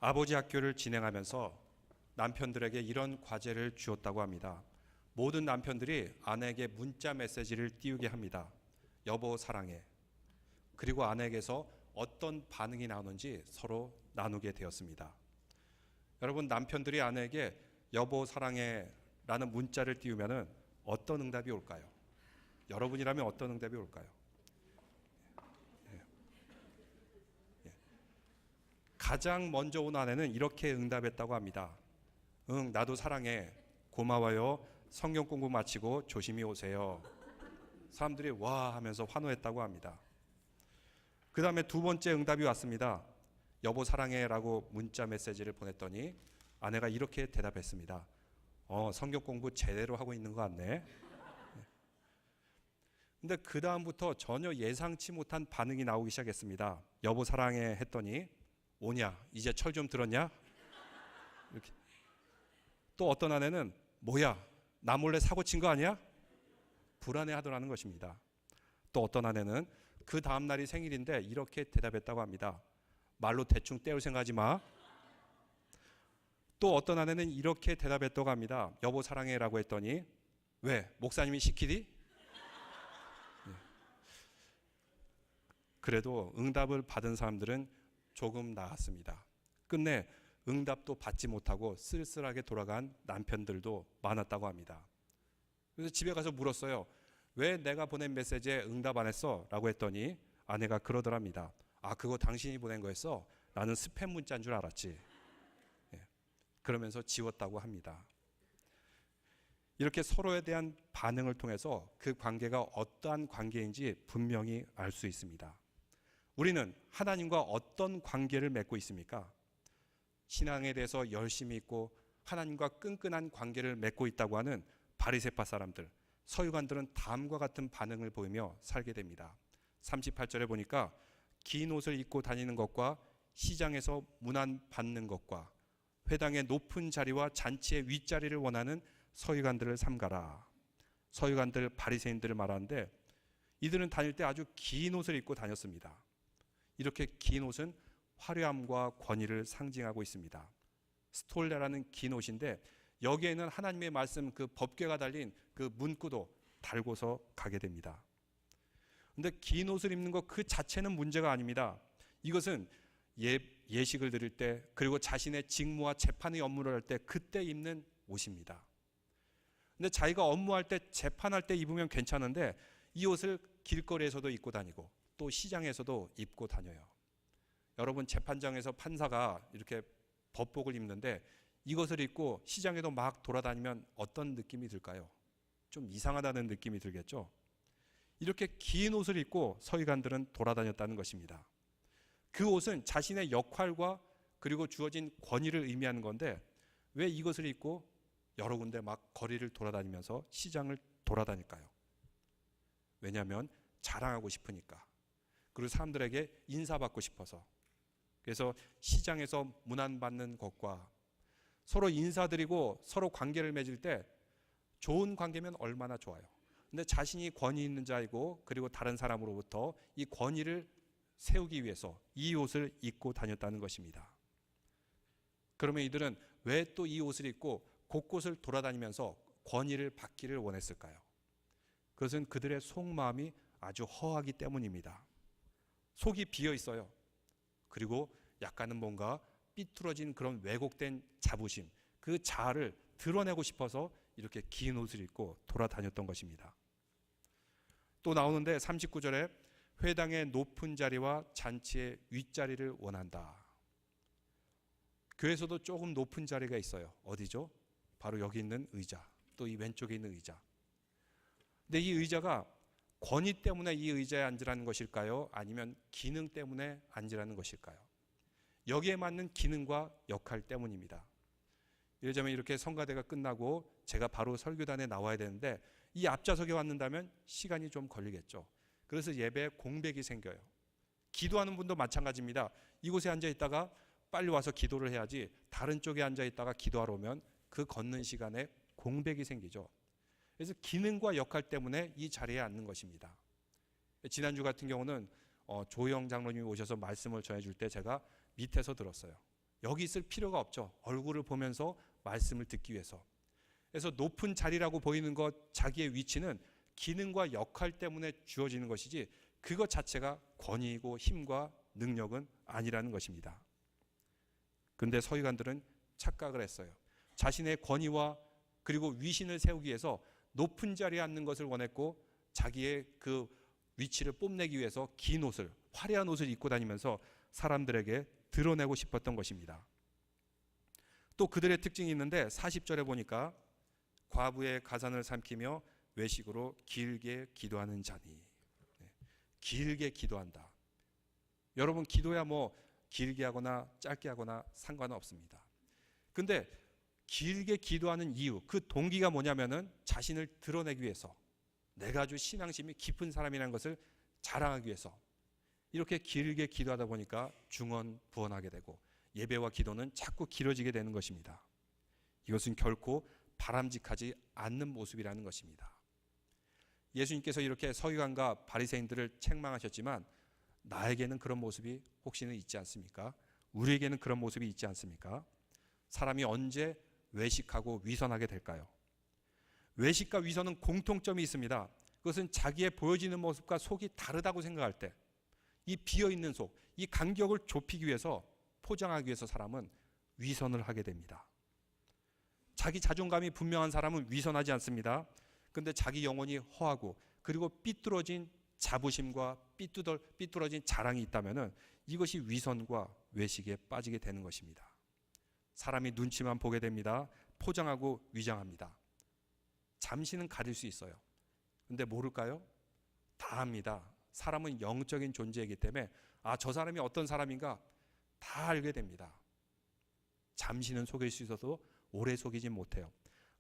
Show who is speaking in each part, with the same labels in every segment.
Speaker 1: 아버지 학교를 진행하면서 남편들에게 이런 과제를 주었다고 합니다. 모든 남편들이 아내에게 문자 메시지를 띄우게 합니다. 여보 사랑해. 그리고 아내에게서 어떤 반응이 나오는지 서로 나누게 되었습니다. 여러분, 남편들이 아내에게 여보 사랑해 라는 문자를 띄우면 어떤 응답이 올까요? 여러분이라면 어떤 응답이 올까요? 가장 먼저 온 아내는 이렇게 응답했다고 합니다. 응, 나도 사랑해. 고마워요. 성경 공부 마치고 조심히 오세요. 사람들이 와 하면서 환호했다고 합니다. 그 다음에 두 번째 응답이 왔습니다. 여보 사랑해 라고 문자 메시지를 보냈더니 아내가 이렇게 대답했습니다. 성경 공부 제대로 하고 있는 것 같네. 근데 그 다음부터 전혀 예상치 못한 반응이 나오기 시작했습니다. 여보 사랑해 했더니 오냐? 이제 철 좀 들었냐? 이렇게. 또 어떤 아내는 뭐야? 나 몰래 사고 친 거 아니야? 불안해 하더라는 것입니다. 또 어떤 아내는 그 다음 날이 생일인데 이렇게 대답했다고 합니다. 말로 대충 때울 생각하지 마. 또 어떤 아내는 이렇게 대답했다고 합니다. 여보 사랑해 라고 했더니 왜? 목사님이 시키디? 그래도 응답을 받은 사람들은 조금 나았습니다. 끝내 응답도 받지 못하고 쓸쓸하게 돌아간 남편들도 많았다고 합니다. 그래서 집에 가서 물었어요. 왜 내가 보낸 메시지에 응답 안 했어? 라고 했더니 아내가 그러더랍니다. 아, 그거 당신이 보낸 거였어? 나는 스팸 문자인 줄 알았지. 그러면서 지웠다고 합니다. 이렇게 서로에 대한 반응을 통해서 그 관계가 어떠한 관계인지 분명히 알 수 있습니다. 우리는 하나님과 어떤 관계를 맺고 있습니까? 신앙에 대해서 열심히 있고 하나님과 끈끈한 관계를 맺고 있다고 하는 바리새파 사람들, 서유관들은 다음과 같은 반응을 보이며 살게 됩니다. 38절에 보니까 긴 옷을 입고 다니는 것과 시장에서 문안 받는 것과 회당의 높은 자리와 잔치의 윗자리를 원하는 서유관들을 삼가라. 서유관들, 바리새인들을 말하는데 이들은 다닐 때 아주 긴 옷을 입고 다녔습니다. 이렇게 긴 옷은 화려함과 권위를 상징하고 있습니다. 스톨레라는 긴 옷인데 여기에는 하나님의 말씀 그 법궤가 달린 그 문구도 달고서 가게 됩니다. 그런데 긴 옷을 입는 것 그 자체는 문제가 아닙니다. 이것은 예식을 드릴 때 그리고 자신의 직무와 재판의 업무를 할 때 그때 입는 옷입니다. 근데 자기가 업무할 때 재판할 때 입으면 괜찮은데 이 옷을 길거리에서도 입고 다니고 또 시장에서도 입고 다녀요. 여러분, 재판장에서 판사가 이렇게 법복을 입는데 이것을 입고 시장에도 막 돌아다니면 어떤 느낌이 들까요? 좀 이상하다는 느낌이 들겠죠? 이렇게 긴 옷을 입고 서기관들은 돌아다녔다는 것입니다. 그 옷은 자신의 역할과 그리고 주어진 권위를 의미하는 건데 왜 이것을 입고 여러 군데 막 거리를 돌아다니면서 시장을 돌아다닐까요? 왜냐하면 자랑하고 싶으니까. 그리고 사람들에게 인사받고 싶어서. 그래서 시장에서 문안받는 것과 서로 인사드리고 서로 관계를 맺을 때 좋은 관계면 얼마나 좋아요. 근데 자신이 권위 있는 자이고 그리고 다른 사람으로부터 이 권위를 세우기 위해서 이 옷을 입고 다녔다는 것입니다. 그러면 이들은 왜 또 이 옷을 입고 곳곳을 돌아다니면서 권위를 받기를 원했을까요? 그것은 그들의 속마음이 아주 허하기 때문입니다. 속이 비어 있어요. 그리고 약간은 뭔가 삐뚤어진 그런 왜곡된 자부심, 그 자아를 드러내고 싶어서 이렇게 긴 옷을 입고 돌아다녔던 것입니다. 또 나오는데 39절에 회당의 높은 자리와 잔치의 윗자리를 원한다. 교회에서도 조금 높은 자리가 있어요. 어디죠? 바로 여기 있는 의자, 또 이 왼쪽에 있는 의자. 근데 이 의자가 권위 때문에 이 의자에 앉으라는 것일까요? 아니면 기능 때문에 앉으라는 것일까요? 여기에 맞는 기능과 역할 때문입니다. 예를 이렇게 성가대가 끝나고 제가 바로 설교단에 나와야 되는데 이 앞좌석에 왔는다면 시간이 좀 걸리겠죠. 그래서 예배에 공백이 생겨요. 기도하는 분도 마찬가지입니다. 이곳에 앉아 있다가 빨리 와서 기도를 해야지 다른 쪽에 앉아 있다가 기도하러 오면 그 걷는 시간에 공백이 생기죠. 그래서 기능과 역할 때문에 이 자리에 앉는 것입니다. 지난주 같은 경우는 조영 장로님이 오셔서 말씀을 전해줄 때 제가 밑에서 들었어요. 여기 있을 필요가 없죠. 얼굴을 보면서 말씀을 듣기 위해서. 그래서 높은 자리라고 보이는 것, 자기의 위치는 기능과 역할 때문에 주어지는 것이지 그것 자체가 권위이고 힘과 능력은 아니라는 것입니다. 그런데 서기관들은 착각을 했어요. 자신의 권위와 그리고 위신을 세우기 위해서 높은 자리에 앉는 것을 원했고 자기의 그 위치를 뽐내기 위해서 긴 옷을, 화려한 옷을 입고 다니면서 사람들에게 드러내고 싶었던 것입니다. 또 그들의 특징이 있는데 40절에 보니까 과부의 가산을 삼키며 외식으로 길게 기도하는 자니. 길게 기도한다. 여러분, 기도야 뭐 길게 하거나 짧게 하거나 상관은 없습니다. 근데 길게 기도하는 이유, 그 동기가 뭐냐면은 자신을 드러내기 위해서, 내가 아주 신앙심이 깊은 사람이라는 것을 자랑하기 위해서 이렇게 길게 기도하다 보니까 중언부언하게 되고 예배와 기도는 자꾸 길어지게 되는 것입니다. 이것은 결코 바람직하지 않는 모습이라는 것입니다. 예수님께서 이렇게 서기관과 바리새인들을 책망하셨지만 나에게는 그런 모습이 혹시는 있지 않습니까? 우리에게는 그런 모습이 있지 않습니까? 사람이 언제 외식하고 위선하게 될까요? 외식과 위선은 공통점이 있습니다. 그것은 자기의 보여지는 모습과 속이 다르다고 생각할 때, 이 비어있는 속, 이 간격을 좁히기 위해서, 포장하기 위해서 사람은 위선을 하게 됩니다. 자기 자존감이 분명한 사람은 위선하지 않습니다. 그런데 자기 영혼이 허하고 그리고 삐뚤어진 자부심과 삐뚤어진 자랑이 있다면 이것이 위선과 외식에 빠지게 되는 것입니다. 사람이 눈치만 보게 됩니다. 포장하고 위장합니다. 잠시는 가릴 수 있어요. 근데 모를까요? 다 합니다. 사람은 영적인 존재이기 때문에 저 사람이 어떤 사람인가 다 알게 됩니다. 잠시는 속일 수 있어도 오래 속이지 못해요.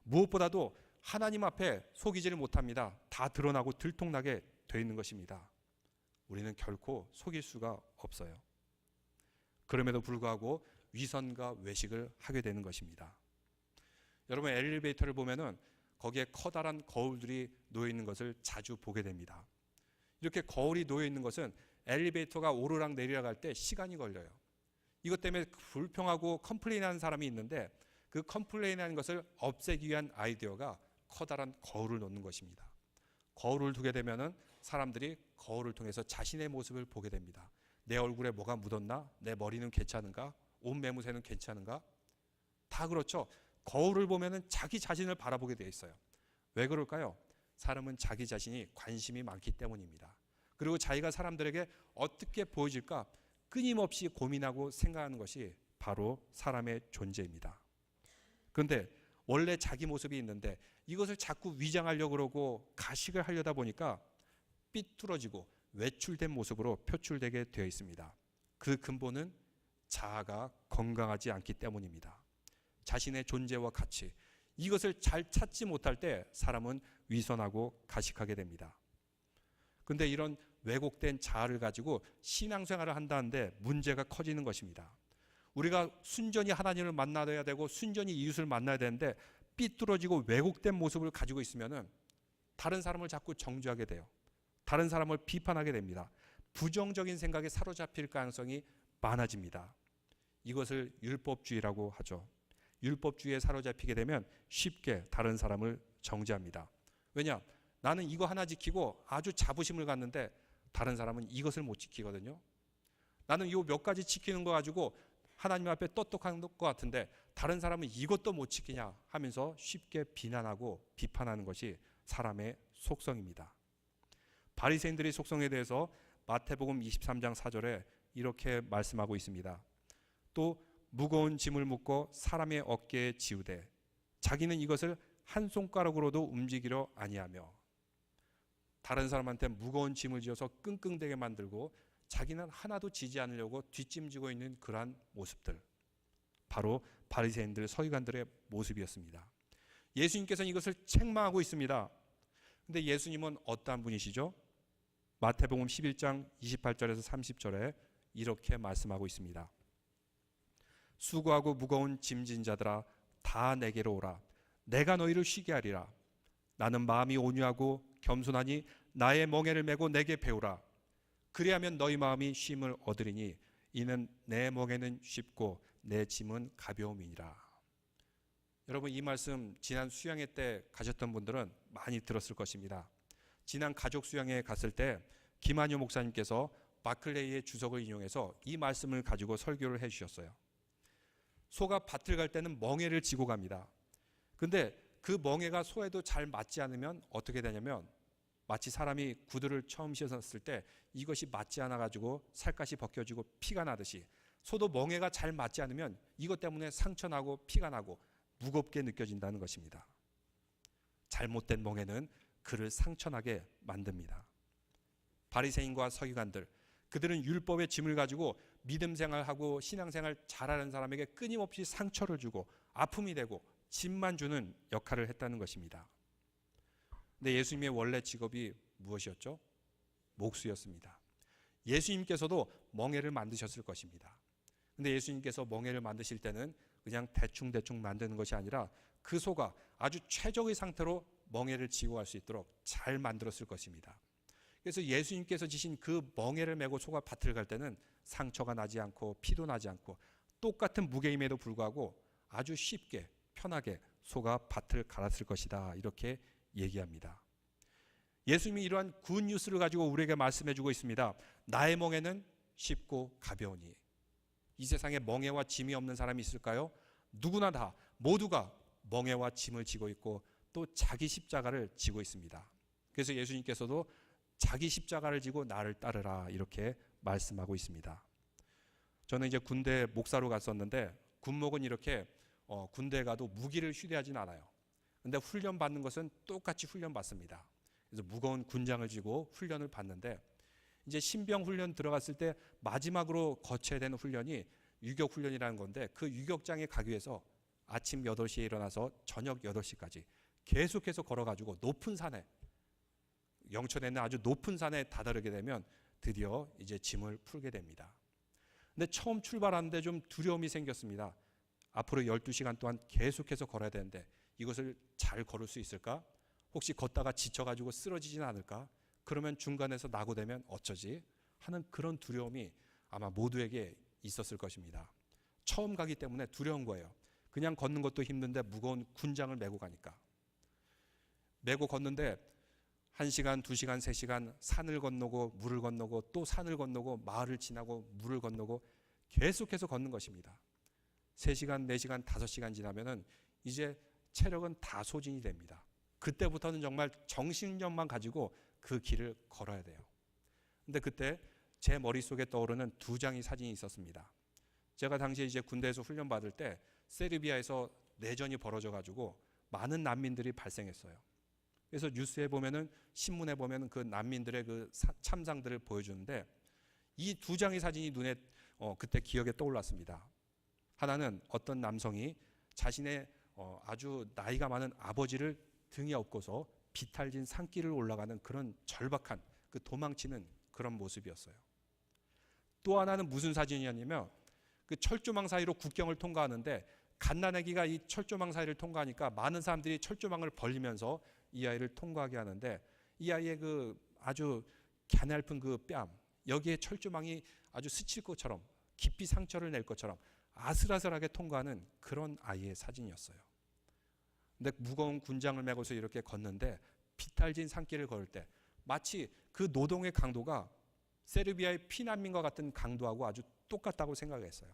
Speaker 1: 무엇보다도 하나님 앞에 속이지를 못합니다. 다 드러나고 들통나게 되어 있는 것입니다. 우리는 결코 속일 수가 없어요. 그럼에도 불구하고 위선과 외식을 하게 되는 것입니다. 여러분, 엘리베이터를 보면은 거기에 커다란 거울들이 놓여 있는 것을 자주 보게 됩니다. 이렇게 거울이 놓여 있는 것은 엘리베이터가 오르락 내리락 할 때 시간이 걸려요. 이것 때문에 불평하고 컴플레인하는 사람이 있는데 그 컴플레인하는 것을 없애기 위한 아이디어가 커다란 거울을 놓는 것입니다. 거울을 두게 되면은 사람들이 거울을 통해서 자신의 모습을 보게 됩니다. 내 얼굴에 뭐가 묻었나? 내 머리는 괜찮은가? 옷 매무새는 괜찮은가? 다 그렇죠. 거울을 보면은 자기 자신을 바라보게 되어 있어요. 왜 그럴까요? 사람은 자기 자신이 관심이 많기 때문입니다. 그리고 자기가 사람들에게 어떻게 보여질까 끊임없이 고민하고 생각하는 것이 바로 사람의 존재입니다. 그런데 원래 자기 모습이 있는데 이것을 자꾸 위장하려고 그러고 가식을 하려다 보니까 삐뚤어지고 외출된 모습으로 표출되게 되어 있습니다. 그 근본은 자아가 건강하지 않기 때문입니다. 자신의 존재와 가치, 이것을 잘 찾지 못할 때 사람은 위선하고 가식하게 됩니다. 그런데 이런 왜곡된 자아를 가지고 신앙생활을 한다는데 문제가 커지는 것입니다. 우리가 순전히 하나님을 만나야 되고 순전히 이웃을 만나야 되는데 삐뚤어지고 왜곡된 모습을 가지고 있으면 다른 사람을 자꾸 정죄하게 돼요. 다른 사람을 비판하게 됩니다. 부정적인 생각에 사로잡힐 가능성이 많아집니다. 이것을 율법주의라고 하죠. 율법주의에 사로잡히게 되면 쉽게 다른 사람을 정죄합니다. 왜냐? 나는 이거 하나 지키고 아주 자부심을 갖는데 다른 사람은 이것을 못 지키거든요. 나는 이 몇 가지 지키는 거 가지고 하나님 앞에 떳떳한 것 같은데 다른 사람은 이것도 못 지키냐 하면서 쉽게 비난하고 비판하는 것이 사람의 속성입니다. 바리새인들의 속성에 대해서 마태복음 23장 4절에 이렇게 말씀하고 있습니다. 또 무거운 짐을 묶고 사람의 어깨에 지우되 자기는 이것을 한 손가락으로도 움직이려 아니하며, 다른 사람한테 무거운 짐을 지어서 끙끙대게 만들고 자기는 하나도 지지 않으려고 뒷짐지고 있는 그러한 모습들, 바로 바리새인들, 서기관들의 모습이었습니다. 예수님께서는 이것을 책망하고 있습니다. 그런데 예수님은 어떠한 분이시죠? 마태복음 11장 28절에서 30절에 이렇게 말씀하고 있습니다. 수고하고 무거운 짐진 자들아 다 내게로 오라. 내가 너희를 쉬게 하리라. 나는 마음이 온유하고 겸손하니 나의 멍에를 메고 내게 배우라. 그리하면 너희 마음이 쉼을 얻으리니 이는 내 멍에는 쉽고 내 짐은 가벼움이니라. 여러분, 이 말씀 지난 수양회 때 가셨던 분들은 많이 들었을 것입니다. 지난 가족 수양회에 갔을 때 김한효 목사님께서 바클레이의 주석을 인용해서 이 말씀을 가지고 설교를 해주셨어요. 소가 밭을 갈 때는 멍에를 지고 갑니다. 근데 그 멍에가 소에도 잘 맞지 않으면 어떻게 되냐면 마치 사람이 구두를 처음 신었을 때 이것이 맞지 않아 가지고 살갗이 벗겨지고 피가 나듯이 소도 멍에가 잘 맞지 않으면 이것 때문에 상처 나고 피가 나고 무겁게 느껴진다는 것입니다. 잘못된 멍에는 그를 상처나게 만듭니다. 바리새인과 서기관들, 그들은 율법의 짐을 가지고 믿음 생활하고 신앙생활 잘하는 사람에게 끊임없이 상처를 주고 아픔이 되고 짐만 주는 역할을 했다는 것입니다. 근데 예수님의 원래 직업이 무엇이었죠? 목수였습니다. 예수님께서도 멍에를 만드셨을 것입니다. 근데 예수님께서 멍에를 만드실 때는 그냥 대충 만드는 것이 아니라 그 소가 아주 최적의 상태로 멍에를 지고 갈 수 있도록 잘 만들었을 것입니다. 그래서 예수님께서 지신 그 멍에를 메고 소가 밭을 갈 때는 상처가 나지 않고 피도 나지 않고 똑같은 무게임에도 불구하고 아주 쉽게 편하게 소가 밭을 갈았을 것이다, 이렇게 얘기합니다. 예수님이 이러한 굿뉴스를 가지고 우리에게 말씀해주고 있습니다. 나의 멍에는 쉽고 가벼우니. 이 세상에 멍에와 짐이 없는 사람이 있을까요? 누구나 다 모두가 멍에와 짐을 지고 있고 또 자기 십자가를 지고 있습니다. 그래서 예수님께서도 자기 십자가를 지고 나를 따르라, 이렇게 말씀하고 있습니다. 저는 이제 군대 목사로 갔었는데 군목은 이렇게 군대에 가도 무기를 휴대하진 않아요. 근데 훈련 받는 것은 똑같이 훈련 받습니다. 그래서 무거운 군장을 쥐고 훈련을 받는데 이제 신병 훈련 들어갔을 때 마지막으로 거쳐야 되는 훈련이 유격 훈련이라는 건데 그 유격장에 가기 위해서 아침 8시에 일어나서 저녁 8시까지 계속해서 걸어가지고 높은 산에, 영천에 있는 아주 높은 산에 다다르게 되면 드디어 이제 짐을 풀게 됩니다. 근데 처음 출발하는데 좀 두려움이 생겼습니다. 앞으로 12시간 동안 계속해서 걸어야 되는데 이것을 잘 걸을 수 있을까? 혹시 걷다가 지쳐가지고 쓰러지진 않을까? 그러면 중간에서 낙오되면 어쩌지? 하는 그런 두려움이 아마 모두에게 있었을 것입니다. 처음 가기 때문에 두려운 거예요. 그냥 걷는 것도 힘든데 무거운 군장을 메고 가니까. 메고 걷는데 1시간, 2시간, 3시간 산을 건너고 물을 건너고 또 산을 건너고 마을을 지나고 물을 건너고 계속해서 걷는 것입니다. 3시간, 4시간, 5시간 지나면은 이제 체력은 다 소진이 됩니다. 그때부터는 정말 정신력만 가지고 그 길을 걸어야 돼요. 근데 그때 제 머릿속에 떠오르는 2장의 사진이 있었습니다. 제가 당시에 이제 군대에서 훈련 받을 때 세르비아에서 내전이 벌어져 가지고 많은 난민들이 발생했어요. 그래서 뉴스에 보면은 신문에 보면은 그 난민들의 그 참상들을 보여주는데 이 2장의 사진이 눈에 그때 기억에 떠올랐습니다. 하나는 어떤 남성이 자신의 아주 나이가 많은 아버지를 등에 업고서 비탈진 산길을 올라가는 그런 절박한 그 도망치는 그런 모습이었어요. 또 하나는 무슨 사진이었냐면 그 철조망 사이로 국경을 통과하는데 갓난아기가 이 철조망 사이를 통과하니까 많은 사람들이 철조망을 벌리면서 이 아이를 통과하게 하는데 이 아이의 그 아주 가냘픈 그 뺨, 여기에 철조망이 아주 스칠 것처럼 깊이 상처를 낼 것처럼 아슬아슬하게 통과하는 그런 아이의 사진이었어요. 근데 무거운 군장을 메고서 이렇게 걷는데 비탈진 산길을 걸을 때 마치 그 노동의 강도가 세르비아의 피난민과 같은 강도하고 아주 똑같다고 생각했어요.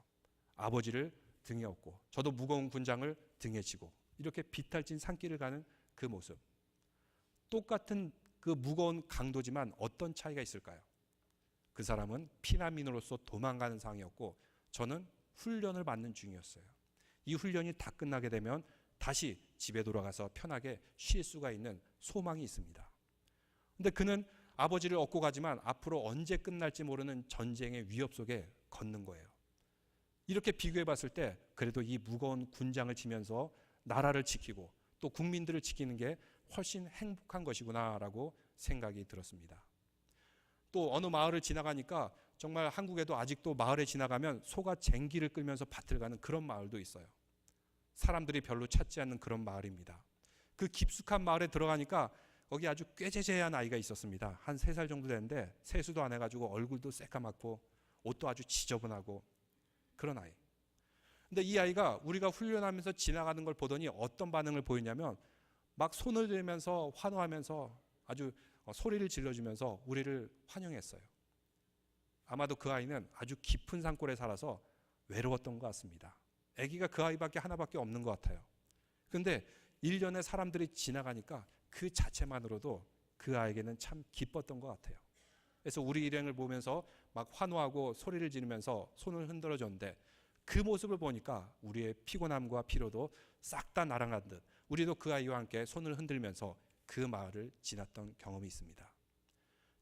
Speaker 1: 아버지를 등에 업고 저도 무거운 군장을 등에 지고 이렇게 비탈진 산길을 가는 그 모습. 똑같은 그 무거운 강도지만 어떤 차이가 있을까요? 그 사람은 피난민으로서 도망가는 상황이었고 저는 훈련을 받는 중이었어요. 이 훈련이 다 끝나게 되면 다시 집에 돌아가서 편하게 쉴 수가 있는 소망이 있습니다. 근데 그는 아버지를 얻고 가지만 앞으로 언제 끝날지 모르는 전쟁의 위협 속에 걷는 거예요. 이렇게 비교해 봤을 때 그래도 이 무거운 군장을 지면서 나라를 지키고 또 국민들을 지키는 게 훨씬 행복한 것이구나라고 생각이 들었습니다. 또 어느 마을을 지나가니까 정말 한국에도 아직도 마을에 지나가면 소가 쟁기를 끌면서 밭을 가는 그런 마을도 있어요. 사람들이 별로 찾지 않는 그런 마을입니다. 그 깊숙한 마을에 들어가니까 거기 아주 꾀재재한 아이가 있었습니다. 한 3살 정도 되는데 세수도 안 해가지고 얼굴도 새까맣고 옷도 아주 지저분하고 그런 아이. 근데 이 아이가 우리가 훈련하면서 지나가는 걸 보더니 어떤 반응을 보이냐면 막 손을 들면서 환호하면서 아주 소리를 질러주면서 우리를 환영했어요. 아마도 그 아이는 아주 깊은 산골에 살아서 외로웠던 것 같습니다. 아기가 그 아이밖에 하나밖에 없는 것 같아요. 그런데 1년에 사람들이 지나가니까 그 자체만으로도 그 아이에게는 참 기뻤던 것 같아요. 그래서 우리 일행을 보면서 막 환호하고 소리를 지르면서 손을 흔들어 줬는데 그 모습을 보니까 우리의 피곤함과 피로도 싹 다 날아간 듯 우리도 그 아이와 함께 손을 흔들면서 그 마을을 지났던 경험이 있습니다.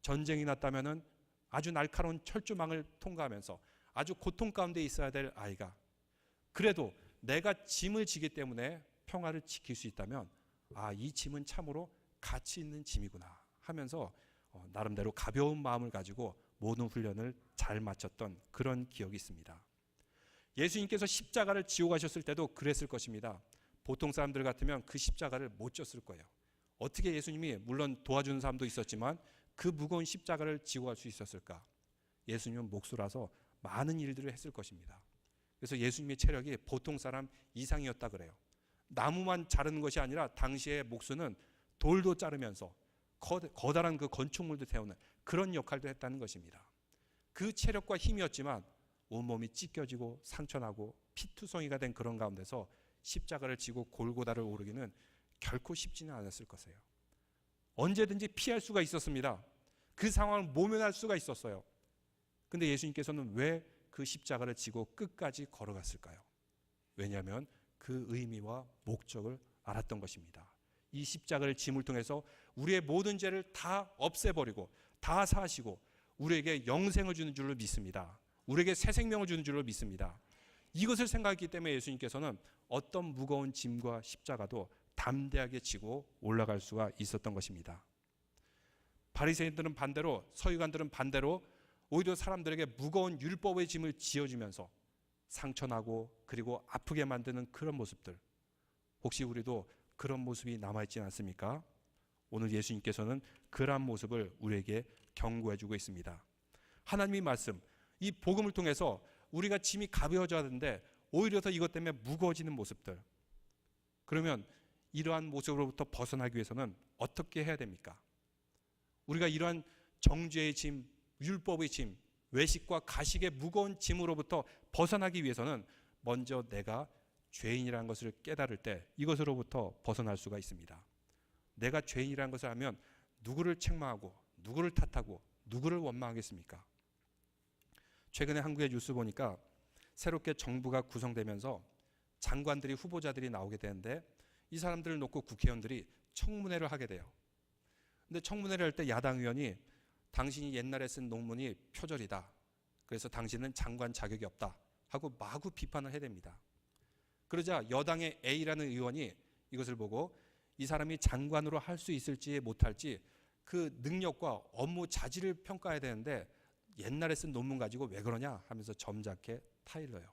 Speaker 1: 전쟁이 났다면은 아주 날카로운 철조망을 통과하면서 아주 고통 가운데 있어야 될 아이가 그래도 내가 짐을 지기 때문에 평화를 지킬 수 있다면 이 짐은 참으로 가치 있는 짐이구나 하면서 나름대로 가벼운 마음을 가지고 모든 훈련을 잘 마쳤던 그런 기억이 있습니다. 예수님께서 십자가를 지고 가셨을 때도 그랬을 것입니다. 보통 사람들 같으면 그 십자가를 못 졌을 거예요. 어떻게 예수님이 물론 도와주는 사람도 있었지만 그 무거운 십자가를 지고 갈 수 있었을까? 예수님은 목수라서 많은 일들을 했을 것입니다. 그래서 예수님의 체력이 보통 사람 이상이었다 그래요. 나무만 자르는 것이 아니라 당시의 목수는 돌도 자르면서 거다란 그 건축물도 태우는 그런 역할도 했다는 것입니다. 그 체력과 힘이었지만 온몸이 찢겨지고 상처나고 피투성이가 된 그런 가운데서 십자가를 지고 골고다를 오르기는 결코 쉽지는 않았을 것이에요. 언제든지 피할 수가 있었습니다. 그 상황을 모면할 수가 있었어요. 근데 예수님께서는 왜 그 십자가를 지고 끝까지 걸어갔을까요? 왜냐하면 그 의미와 목적을 알았던 것입니다. 이 십자가를 짐을 통해서 우리의 모든 죄를 다 없애버리고 다 사하시고 우리에게 영생을 주는 줄로 믿습니다. 우리에게 새 생명을 주는 줄로 믿습니다. 이것을 생각했기 때문에 예수님께서는 어떤 무거운 짐과 십자가도 담대하게 지고 올라갈 수가 있었던 것입니다. 바리새인들은 반대로, 서기관들은 반대로 오히려 사람들에게 무거운 율법의 짐을 지어주면서 상처나고 그리고 아프게 만드는 그런 모습들, 혹시 우리도 그런 모습이 남아있지 않습니까? 오늘 예수님께서는 그러한 모습을 우리에게 경고해주고 있습니다. 하나님의 말씀, 이 복음을 통해서 우리가 짐이 가벼워져야 하는데 오히려 더 이것 때문에 무거워지는 모습들, 그러면 이러한 모습으로부터 벗어나기 위해서는 어떻게 해야 됩니까? 우리가 이러한 정죄의 짐, 율법의 짐, 외식과 가식의 무거운 짐으로부터 벗어나기 위해서는 먼저 내가 죄인이라는 것을 깨달을 때 이것으로부터 벗어날 수가 있습니다. 내가 죄인이라는 것을 알면 누구를 책망하고 누구를 탓하고 누구를 원망하겠습니까? 최근에 한국의 뉴스 보니까 새롭게 정부가 구성되면서 장관들이 후보자들이 나오게 되는데 이 사람들을 놓고 국회의원들이 청문회를 하게 돼요. 근데 청문회를 할 때 야당 의원이 당신이 옛날에 쓴 논문이 표절이다. 그래서 당신은 장관 자격이 없다. 하고 마구 비판을 해댑니다. 그러자 여당의 A라는 의원이 이것을 보고 이 사람이 장관으로 할 수 있을지 못할지 그 능력과 업무 자질을 평가해야 되는데 옛날에 쓴 논문 가지고 왜 그러냐 하면서 점잖게 타일러요.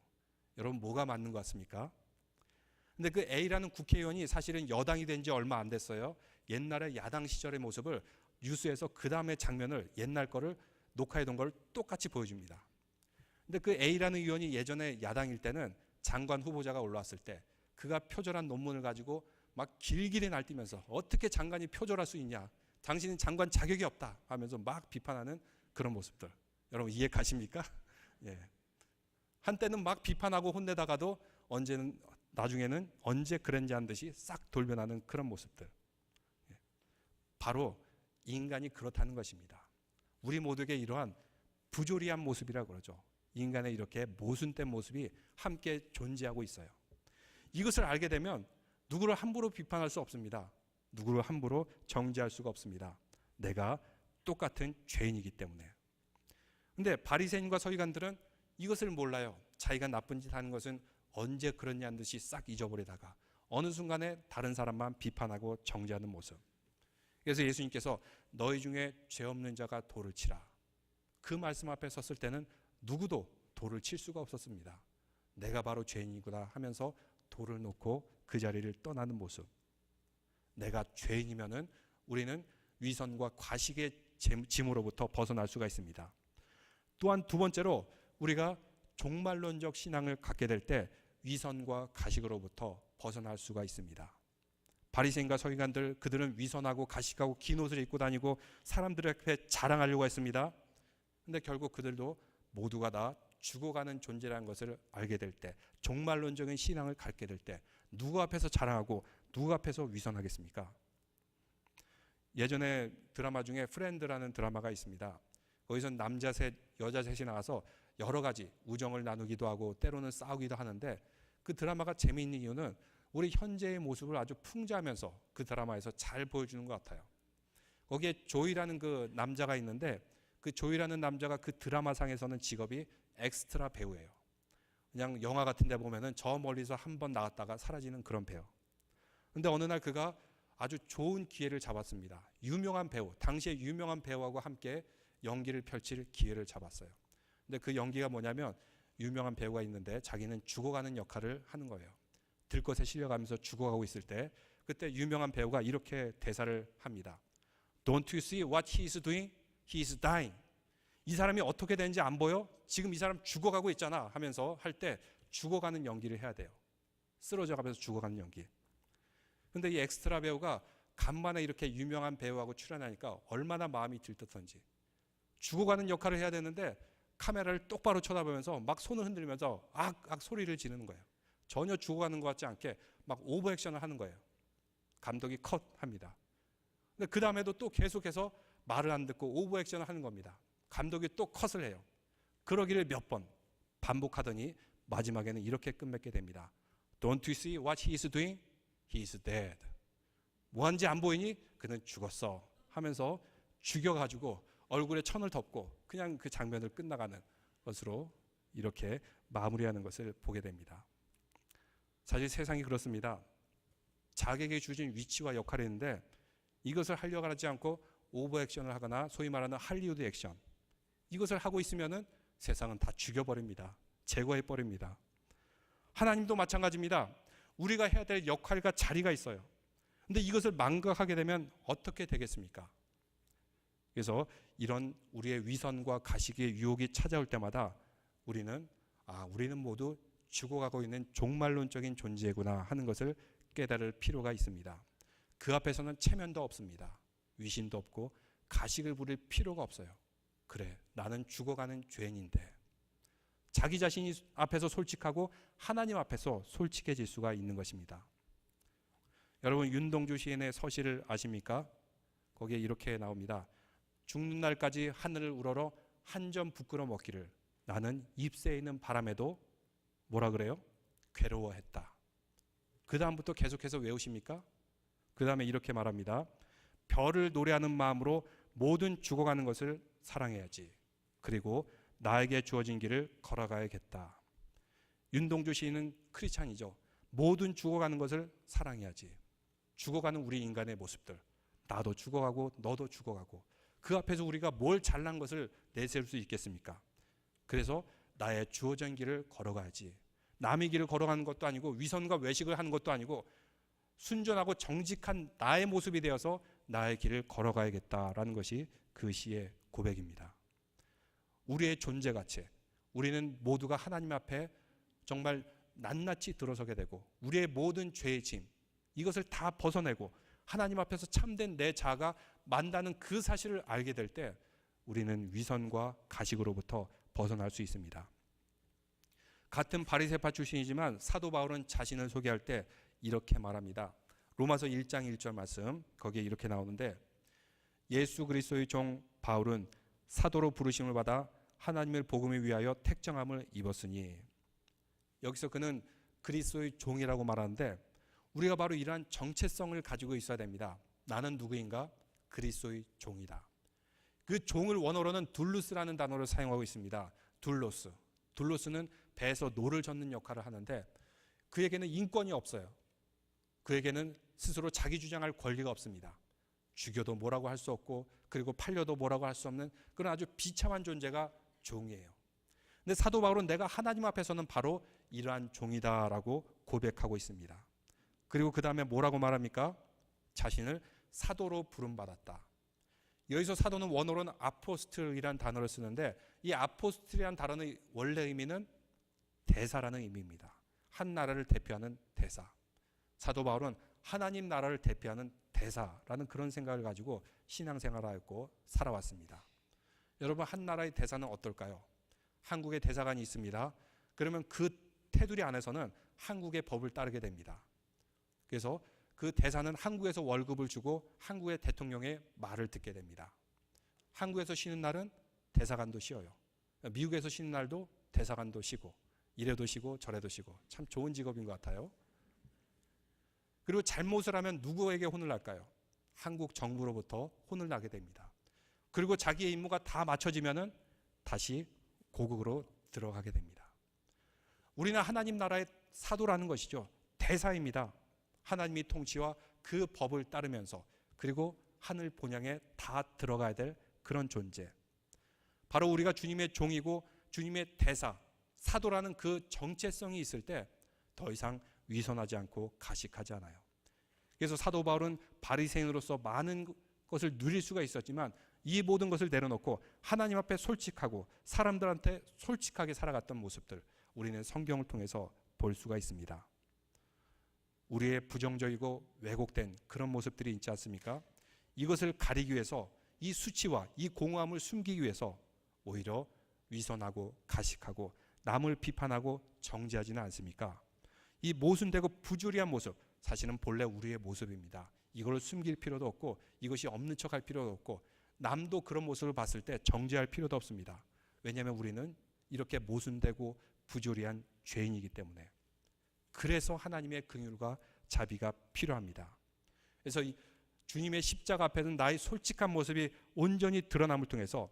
Speaker 1: 여러분 뭐가 맞는 것 같습니까? 근데 그 A라는 국회의원이 사실은 여당이 된 지 얼마 안 됐어요. 옛날에 야당 시절의 모습을 뉴스에서 그 다음의 장면을 옛날 거를 녹화해둔 걸 똑같이 보여줍니다. 근데 그 A라는 의원이 예전에 야당일 때는 장관 후보자가 올라왔을 때 그가 표절한 논문을 가지고 막 길길이 날뛰면서 어떻게 장관이 표절할 수 있냐, 당신은 장관 자격이 없다 하면서 막 비판하는 그런 모습들, 여러분 이해 가십니까? 예. 한때는 막 비판하고 혼내다가도 나중에는 언제 그랬는지 한 듯이 싹 돌변하는 그런 모습들. 예. 바로 인간이 그렇다는 것입니다. 우리 모두에게 이러한 부조리한 모습이라고 그러죠. 인간의 이렇게 모순된 모습이 함께 존재하고 있어요. 이것을 알게 되면 누구를 함부로 비판할 수 없습니다. 누구를 함부로 정죄할 수가 없습니다. 내가 똑같은 죄인이기 때문에. 근데 바리새인과 서기관들은 이것을 몰라요. 자기가 나쁜 짓 하는 것은 언제 그랬냐는 듯이 싹 잊어버리다가 어느 순간에 다른 사람만 비판하고 정죄하는 모습. 그래서 예수님께서 너희 중에 죄 없는 자가 돌을 치라. 그 말씀 앞에 섰을 때는 누구도 돌을 칠 수가 없었습니다. 내가 바로 죄인이구나 하면서 돌을 놓고 그 자리를 떠나는 모습. 내가 죄인이면은 우리는 위선과 과식의 짐으로부터 벗어날 수가 있습니다. 또한 두 번째로 우리가 종말론적 신앙을 갖게 될 때 위선과 가식으로부터 벗어날 수가 있습니다. 바리새인과 서기관들, 그들은 위선하고 가식하고 긴 옷을 입고 다니고 사람들 앞에 자랑하려고 했습니다. 근데 결국 그들도 모두가 다 죽어가는 존재라는 것을 알게 될 때, 종말론적인 신앙을 갖게 될 때 누구 앞에서 자랑하고 누구 앞에서 위선하겠습니까? 예전에 드라마 중에 프렌드라는 드라마가 있습니다. 거기서 남자 셋, 여자 셋이 나와서 여러 가지 우정을 나누기도 하고 때로는 싸우기도 하는데, 그 드라마가 재미있는 이유는 우리 현재의 모습을 아주 풍자하면서 그 드라마에서 잘 보여주는 것 같아요. 거기에 조이라는 그 남자가 있는데, 그 조이라는 남자가 그 드라마상에서는 직업이 엑스트라 배우예요. 그냥 영화 같은 데 보면은 저 멀리서 한 번 나갔다가 사라지는 그런 배우. 근데 어느 날 그가 아주 좋은 기회를 잡았습니다. 유명한 배우, 당시에 유명한 배우하고 함께 연기를 펼칠 기회를 잡았어요. 근데 그 연기가 뭐냐면, 유명한 배우가 있는데 자기는 죽어가는 역할을 하는 거예요. 들것에 실려가면서 죽어가고 있을 때, 그때 유명한 배우가 이렇게 대사를 합니다. Don't you see what he is doing? He is dying. 이 사람이 어떻게 되는지 안 보여? 지금 이 사람 죽어가고 있잖아 하면서 할 때 죽어가는 연기를 해야 돼요. 쓰러져 가면서 죽어가는 연기. 근데 이 엑스트라 배우가 간만에 이렇게 유명한 배우하고 출연하니까 얼마나 마음이 들떴던지, 죽어가는 역할을 해야 되는데 카메라를 똑바로 쳐다보면서 막 손을 흔들면서 악 소리를 지르는 거예요. 전혀 죽어가는 것 같지 않게 막 오버 액션을 하는 거예요. 감독이 컷합니다. 근데 그 다음에도 또 계속해서 말을 안 듣고 오버 액션을 하는 겁니다. 감독이 또 컷을 해요. 그러기를 몇 번 반복하더니 마지막에는 이렇게 끝맺게 됩니다. Don't you see what he is doing? He is dead. 뭐하는지 안 보이니? 그는 죽었어 하면서 죽여가지고 얼굴에 천을 덮고 그냥 그 장면을 끝나가는 것으로 이렇게 마무리하는 것을 보게 됩니다. 사실 세상이 그렇습니다. 자기에게 주어진 위치와 역할이 있는데 이것을 하려고 하지 않고 오버 액션을 하거나 소위 말하는 할리우드 액션, 이것을 하고 있으면은 세상은 다 죽여버립니다. 제거해버립니다. 하나님도 마찬가지입니다. 우리가 해야 될 역할과 자리가 있어요. 근데 이것을 망각하게 되면 어떻게 되겠습니까? 그래서 이런 우리의 위선과 가식의 유혹이 찾아올 때마다 우리는 모두 죽어가고 있는 종말론적인 존재구나 하는 것을 깨달을 필요가 있습니다. 그 앞에서는 체면도 없습니다. 위신도 없고 가식을 부릴 필요가 없어요. 그래, 나는 죽어가는 죄인인데. 자기 자신이 앞에서 솔직하고 하나님 앞에서 솔직해질 수가 있는 것입니다. 여러분, 윤동주 시인의 서시를 아십니까? 거기에 이렇게 나옵니다. 죽는 날까지 하늘을 우러러 한 점 부끄러 먹기를 나는 잎새에 있는 바람에도 뭐라 그래요? 괴로워했다. 그 다음부터 계속해서 외우십니까? 그 다음에 이렇게 말합니다. 별을 노래하는 마음으로 모든 죽어가는 것을 사랑해야지. 그리고 나에게 주어진 길을 걸어가야겠다. 윤동주 시인은 크리스찬이죠. 모든 죽어가는 것을 사랑해야지. 죽어가는 우리 인간의 모습들, 나도 죽어가고 너도 죽어가고, 그 앞에서 우리가 뭘 잘난 것을 내세울 수 있겠습니까? 그래서 나의 주어진 길을 걸어가야지. 남의 길을 걸어가는 것도 아니고 위선과 외식을 하는 것도 아니고 순전하고 정직한 나의 모습이 되어서 나의 길을 걸어가야겠다라는 것이 그 시의 고백입니다. 우리의 존재 가치, 우리는 모두가 하나님 앞에 정말 낱낱이 들어서게 되고 우리의 모든 죄의 짐, 이것을 다 벗어내고 하나님 앞에서 참된 내 자아가 만다는 그 사실을 알게 될 때 우리는 위선과 가식으로부터 벗어날 수 있습니다. 같은 바리새파 출신이지만 사도 바울은 자신을 소개할 때 이렇게 말합니다. 로마서 1장 1절 말씀, 거기에 이렇게 나오는데, 예수 그리스도의 종 바울은 사도로 부르심을 받아 하나님의 복음을 위하여 택정함을 입었으니, 여기서 그는 그리스도의 종이라고 말하는데 우리가 바로 이러한 정체성을 가지고 있어야 됩니다. 나는 누구인가? 그리스도의 종이다. 그 종을 원어로는 둘루스라는 단어를 사용하고 있습니다. 둘로스. 둘로스는 배에서 노를 젓는 역할을 하는데 그에게는 인권이 없어요. 그에게는 스스로 자기 주장할 권리가 없습니다. 죽여도 뭐라고 할 수 없고 그리고 팔려도 뭐라고 할 수 없는 그런 아주 비참한 존재가 종이에요. 근데 사도 바울은 내가 하나님 앞에서는 바로 이러한 종이다라고 고백하고 있습니다. 그리고 그 다음에 뭐라고 말합니까? 자신을 사도로 부름받았다. 여기서 사도는 원어로는 아포스틀이라는 단어를 쓰는데 이 아포스틀이라는 단어의 원래 의미는 대사라는 의미입니다. 한 나라를 대표하는 대사. 사도 바울은 하나님 나라를 대표하는 대사라는 그런 생각을 가지고 신앙생활하였고 살아왔습니다. 여러분, 한 나라의 대사는 어떨까요? 한국에 대사관이 있습니다. 그러면 그 테두리 안에서는 한국의 법을 따르게 됩니다. 그래서 그 대사는 한국에서 월급을 주고 한국의 대통령의 말을 듣게 됩니다. 한국에서 쉬는 날은 대사관도 쉬어요. 미국에서 쉬는 날도 대사관도 쉬고, 이래도 쉬고 저래도 쉬고, 참 좋은 직업인 것 같아요. 그리고 잘못을 하면 누구에게 혼을 날까요? 한국 정부로부터 혼을 나게 됩니다. 그리고 자기의 임무가 다 마쳐지면은 다시 고국으로 들어가게 됩니다. 우리는 하나님 나라의 사도라는 것이죠. 대사입니다. 하나님의 통치와 그 법을 따르면서, 그리고 하늘 본향에 다 들어가야 될 그런 존재. 바로 우리가 주님의 종이고 주님의 대사, 사도라는 그 정체성이 있을 때 더 이상 위선하지 않고 가식하지 않아요. 그래서 사도 바울은 바리새인으로서 많은 것을 누릴 수가 있었지만 이 모든 것을 내려놓고 하나님 앞에 솔직하고 사람들한테 솔직하게 살아갔던 모습들, 우리는 성경을 통해서 볼 수가 있습니다. 우리의 부정적이고 왜곡된 그런 모습들이 있지 않습니까? 이것을 가리기 위해서, 이 수치와 이 공허함을 숨기기 위해서 오히려 위선하고 가식하고 남을 비판하고 정죄하지는 않습니까? 이 모순되고 부조리한 모습, 사실은 본래 우리의 모습입니다. 이걸 숨길 필요도 없고 이것이 없는 척할 필요도 없고 남도 그런 모습을 봤을 때 정죄할 필요도 없습니다. 왜냐하면 우리는 이렇게 모순되고 부조리한 죄인이기 때문에. 그래서 하나님의 긍휼과 자비가 필요합니다. 그래서 이 주님의 십자가 앞에는 나의 솔직한 모습이 온전히 드러남을 통해서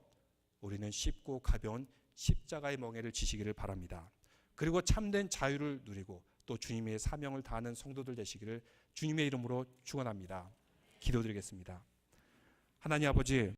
Speaker 1: 우리는 쉽고 가벼운 십자가의 멍에를 지시기를 바랍니다. 그리고 참된 자유를 누리고 또 주님의 사명을 다하는 성도들 되시기를 주님의 이름으로 축원합니다. 기도드리겠습니다. 하나님 아버지,